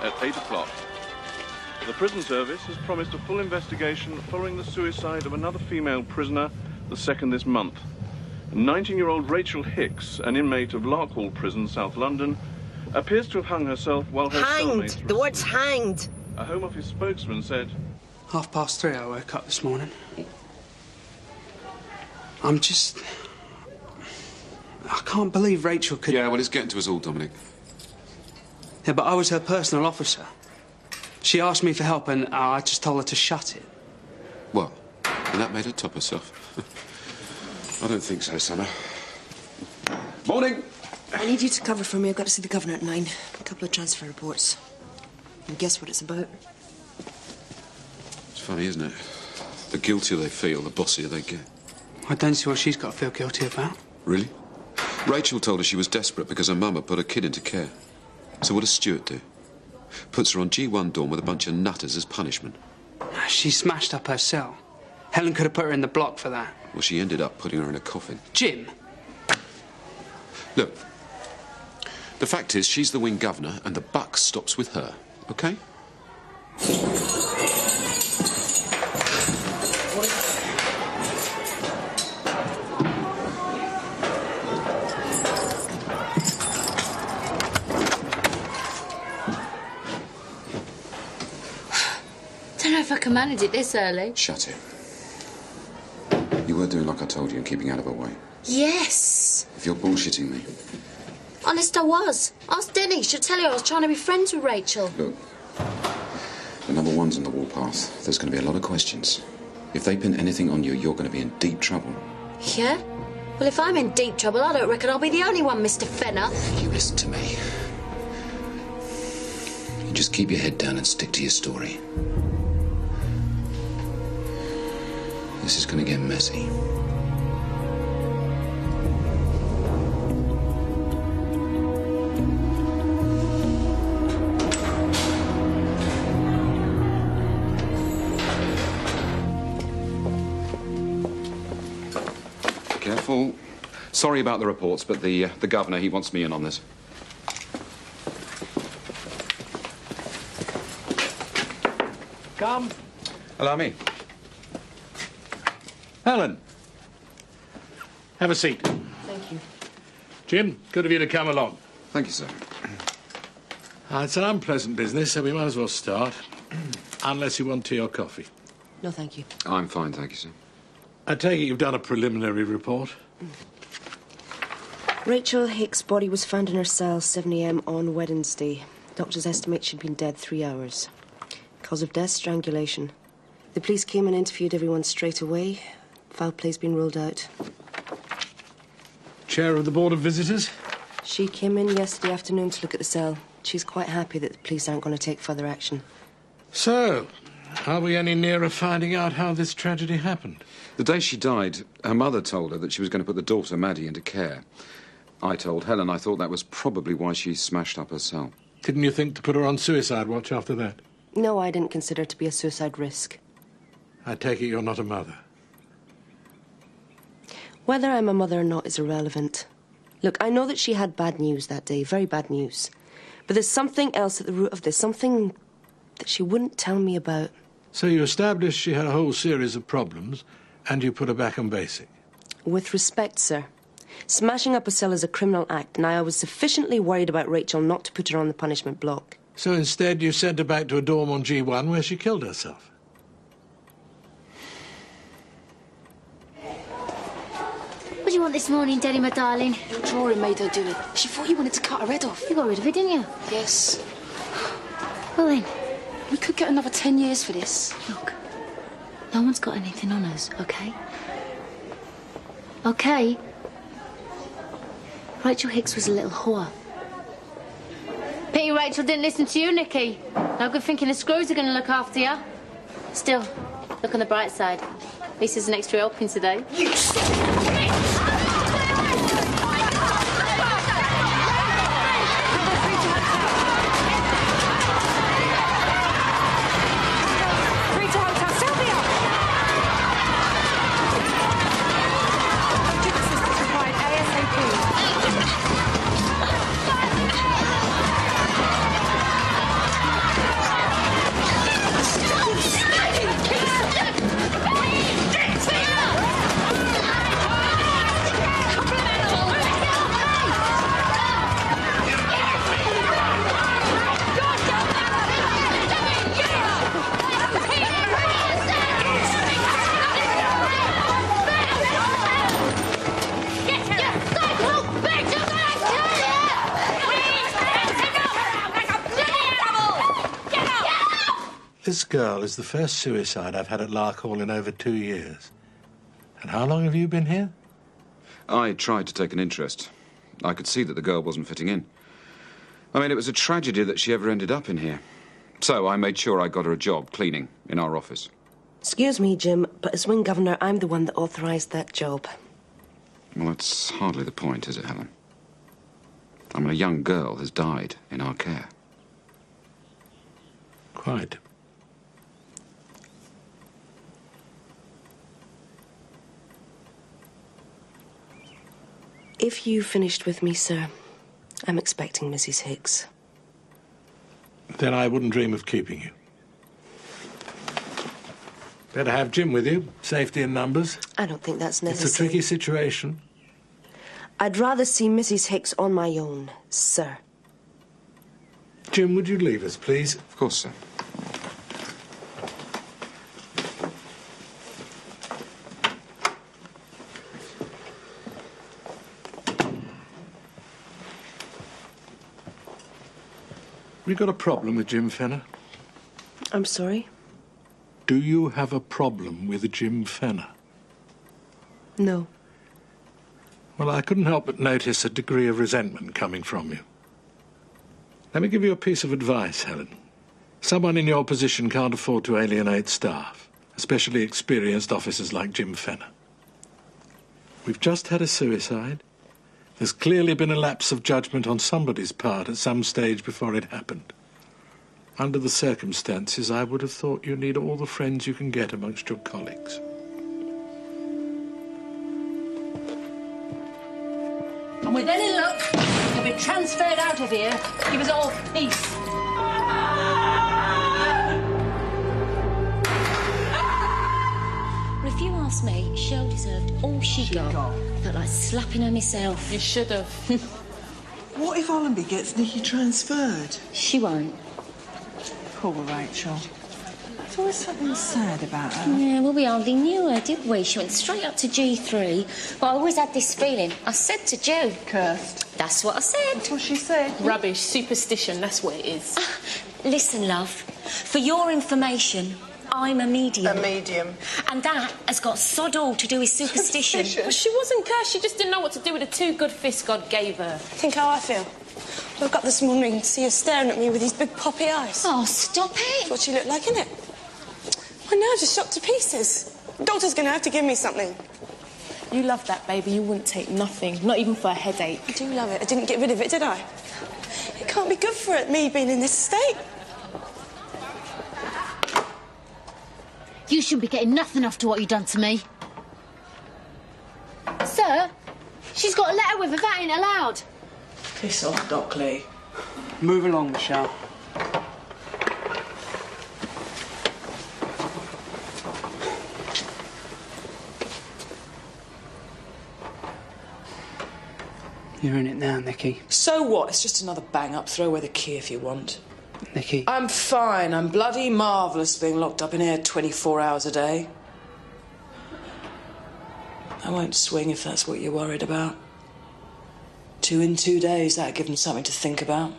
at 8 o'clock. The prison service has promised a full investigation following the suicide of another female prisoner, the second this month. 19-year-old Rachel Hicks, an inmate of Larkhall Prison, South London, appears to have hung herself while her cellmates... Hanged! The word's hanged! A Home Office spokesman said... 3:30 I woke up this morning. I can't believe Rachel could... Yeah, well, it's getting to us all, Dominic. Yeah, but I was her personal officer. She asked me for help and I just told her to shut it. Well, and that made her top herself. I don't think so, Summer. Morning! I need you to cover for me. I've got to see the governor at 9. A couple of transfer reports. And guess what it's about? It's funny, isn't it? The guiltier they feel, the bossier they get. I don't see what she's got to feel guilty about. Really? Rachel told her she was desperate because her mum had put her kid into care. So what does Stuart do? Puts her on G1 dorm with a bunch of nutters as punishment. She smashed up her cell. Helen could have put her in the block for that. Well, she ended up putting her in a coffin. Jim! Look, the fact is she's the wing governor and the buck stops with her, OK? I don't know if I can manage it this early. Shut it. You were doing like I told you and keeping out of her way. Yes. If you're bullshitting me. Honest, I was. Ask Denny. She'll tell you I was trying to be friends with Rachel. Look, the number one's on the warpath. There's going to be a lot of questions. If they pin anything on you, you're going to be in deep trouble. Yeah? Well, if I'm in deep trouble, I don't reckon I'll be the only one, Mr. Fenner. You listen to me. You just keep your head down and stick to your story. This is going to get messy. Careful. Sorry about the reports, but the governor, he wants me in on this. Come. Allow me. Helen. Have a seat. Thank you. Jim, good of you to come along. Thank you, sir. It's an unpleasant business, so we might as well start. Unless you want tea or coffee. No, thank you. I'm fine, thank you, sir. I take it you've done a preliminary report. Rachel Hicks' body was found in her cell 7 a.m. on Wednesday. Doctors estimate she'd been dead 3 hours. Cause of death, strangulation. The police came and interviewed everyone straight away. Foul play's been ruled out. Chair of the Board of Visitors? She came in yesterday afternoon to look at the cell. She's quite happy that the police aren't going to take further action. So, are we any nearer finding out how this tragedy happened? The day she died, her mother told her that she was going to put the daughter, Maddie, into care. I told Helen I thought that was probably why she smashed up her cell. Didn't you think to put her on suicide watch after that? No, I didn't consider it to be a suicide risk. I take it you're not a mother. Whether I'm a mother or not is irrelevant. Look, I know that she had bad news that day, very bad news. But there's something else at the root of this, something that she wouldn't tell me about. So you established she had a whole series of problems, and you put her back on basic? With respect, sir. Smashing up a cell is a criminal act, and I was sufficiently worried about Rachel not to put her on the punishment block. So instead you sent her back to a dorm on G1 where she killed herself? What do you want this morning, Denny, my darling? Your drawing made her do it. She thought you wanted to cut her head off. You got rid of it, didn't you? Yes. Well then, We could get another 10 years for this. look, no one's got anything on us, OK? OK? Rachel Hicks was a little whore. Pity Rachel didn't listen to you, Nikki. No good thinking the screws are going to look after you. Still, look on the bright side. At least there's an extra helping today. This girl is the first suicide I've had at Lark Hall in over 2 years. And how long have you been here? I tried to take an interest. I could see that the girl wasn't fitting in. I mean, it was a tragedy that she ever ended up in here. So I made sure I got her a job cleaning in our office. Excuse me, Jim, but as wing governor, I'm the one that authorised that job. Well, that's hardly the point, is it, Helen? I mean, a young girl has died in our care. Quite. If you finished with me, sir, I'm expecting Mrs. Hicks. Then I wouldn't dream of keeping you. Better have Jim with you. Safety in numbers. I don't think that's necessary. It's a tricky situation. I'd rather see Mrs. Hicks on my own, sir. Jim, would you leave us, please? Of course, sir. We've got a problem with Jim Fenner. I'm sorry? Do you have a problem with Jim Fenner? No. Well, I couldn't help but notice a degree of resentment coming from you. Let me give you a piece of advice, Helen. Someone in your position can't afford to alienate staff, especially experienced officers like Jim Fenner. We've just had a suicide. There's clearly been a lapse of judgment on somebody's part at some stage before it happened. Under the circumstances, I would have thought you need all the friends you can get amongst your colleagues. And with any luck, you'll be transferred out of here. Give us all peace. Well, if you ask me, Shell deserved all she got. Felt like slapping her myself. You should have. What if Allenby gets Nikki transferred? She won't. Poor Rachel. There's always something sad about her. Yeah, well, we hardly knew her, did we? She went straight up to G3. But I always had this feeling. I said to Joe. Cursed. That's what I said. That's what she said. Rubbish. Superstition, that's what it is. Listen, love. For your information, I'm a medium. A medium. And that has got sod all to do with superstition. Well, she wasn't cursed. She just didn't know what to do with the 2 good fists God gave her. Think how I feel. Woke up this morning and see her staring at me with these big poppy eyes. Oh, stop it. That's what she looked like, innit? My nerves are shot to pieces. The doctor's going to have to give me something. You love that baby. You wouldn't take nothing, not even for a headache. I do love it. I didn't get rid of it, did I? It can't be good for it, me being in this state. You shouldn't be getting nothing after what you've done to me. Sir, she's got a letter with her. That ain't allowed. Piss off, Dockley. Move along, Michelle. You're in it now, Nikki. So what? It's just another bang-up. Throw away the key if you want. Nikki. I'm fine. I'm bloody marvellous being locked up in here 24 hours a day. I won't swing if that's what you're worried about. 2 in 2 days, that'll give them something to think about.